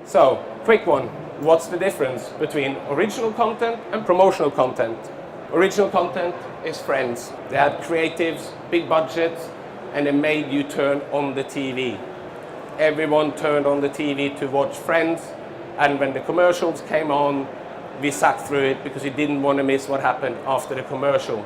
So, quick one. What's the difference between original content and promotional content? Original content is friends. They had creatives, big budgets, and they made you turn on the TV. Everyone turned on the TV to watch Friends, and when the commercials came on, we sat through it because you didn't want to miss what happened after the commercial.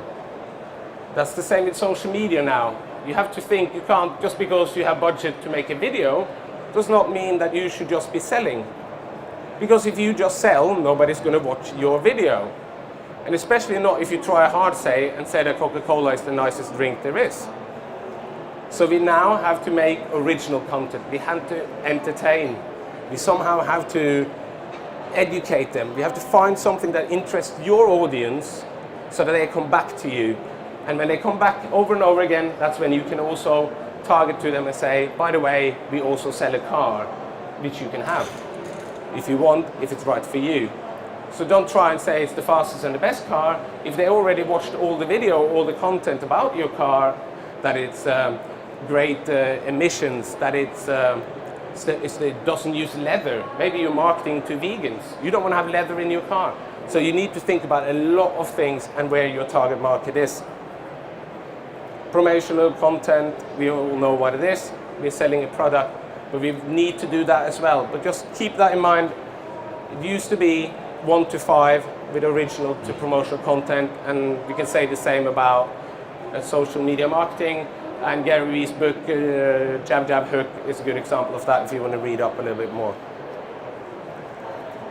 That's the same with social media now. You have to think, you can't, just because you have budget to make a video, does not mean that you should just be selling. Because if you just sell, nobody's going to watch your video. And especially not if you try a hard say and say that Coca-Cola is the nicest drink there is. So we now have to make original content. We have to entertain. We somehow have to educate them. We have to find something that interests your audience so that they come back to you. And when they come back over and over again, that's when you can also target to them and say, by the way, we also sell a car, which you can have if you want, if it's right for you. So don't try and say it's the fastest and the best car. If they already watched all the video, all the content about your car, that it's great emissions, that it doesn't use leather. Maybe you're marketing to vegans. You don't want to have leather in your car. So you need to think about a lot of things and where your target market is. Promotional content, we all know what it is. We're selling a product, but we need to do that as well. But just keep that in mind. It used to be 1 to 5 with original to promotional content, and we can say the same about social media marketing. And Gary Vee's book, Jab Jab Hook, is a good example of that if you want to read up a little bit more.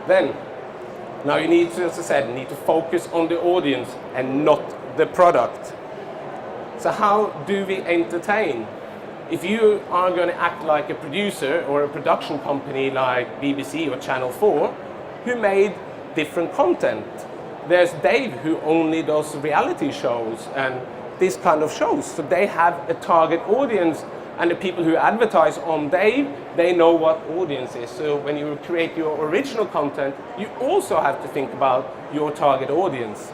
Then, now you need to, as I said, need to focus on the audience and not the product. So how do we entertain? If you are going to act like a producer or a production company like BBC or Channel 4, who made different content. There's Dave, who only does reality shows and this kind of shows. So they have a target audience, and the people who advertise on Dave, they know what audience is. So when you create your original content, you also have to think about your target audience.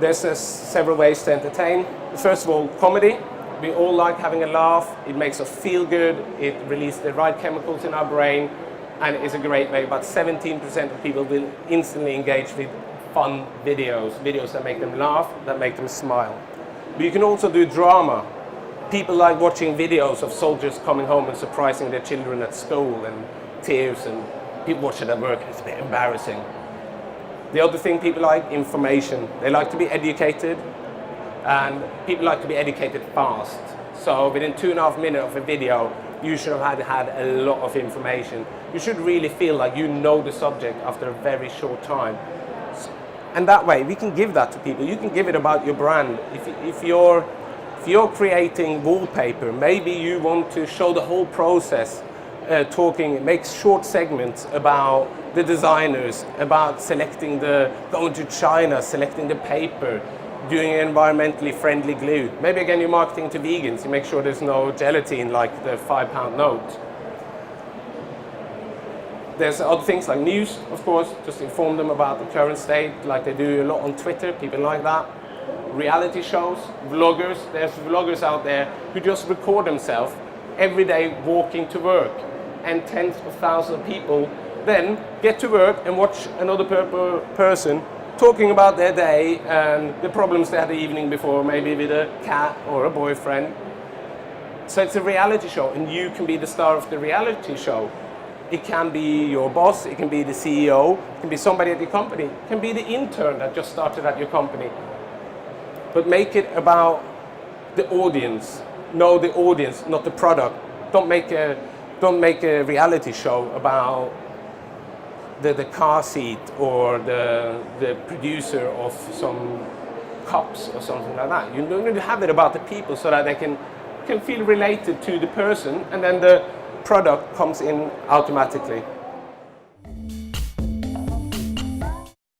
There's several ways to entertain. First of all, comedy. We all like having a laugh. It makes us feel good. It releases the right chemicals in our brain, and it's a great way. About 17% of people will instantly engage with fun videos that make them laugh, that make them smile. But you can also do drama. People like watching videos of soldiers coming home and surprising their children at school, and tears, and people watch it at work. It's a bit embarrassing. The other thing people like, information. They like to be educated, and people like to be educated fast. So within 2.5 minutes of a video, you should have had a lot of information. You should really feel like you know the subject after a very short time. And that way, we can give that to people. You can give it about your brand. If you're creating wallpaper, maybe you want to show the whole process, make short segments about the designers, about going to China, selecting the paper, doing environmentally friendly glue. Maybe again, you're marketing to vegans. You make sure there's no gelatin like the £5 note. There's other things like news, of course, just inform them about the current state, like they do a lot on Twitter, people like that. Reality shows, vloggers, there's vloggers out there who just record themselves every day walking to work, and tens of thousands of people then get to work and watch another person talking about their day and the problems they had the evening before, maybe with a cat or a boyfriend. So it's a reality show, and you can be the star of the reality show. It can be your boss, it can be the CEO, it can be somebody at your company, it can be the intern that just started at your company. But make it about the audience. Know the audience, not the product. Don't make a reality show about the car seat or the producer of some cups or something like that. You need to have it about the people so that they can feel related to the person, and then the product comes in automatically.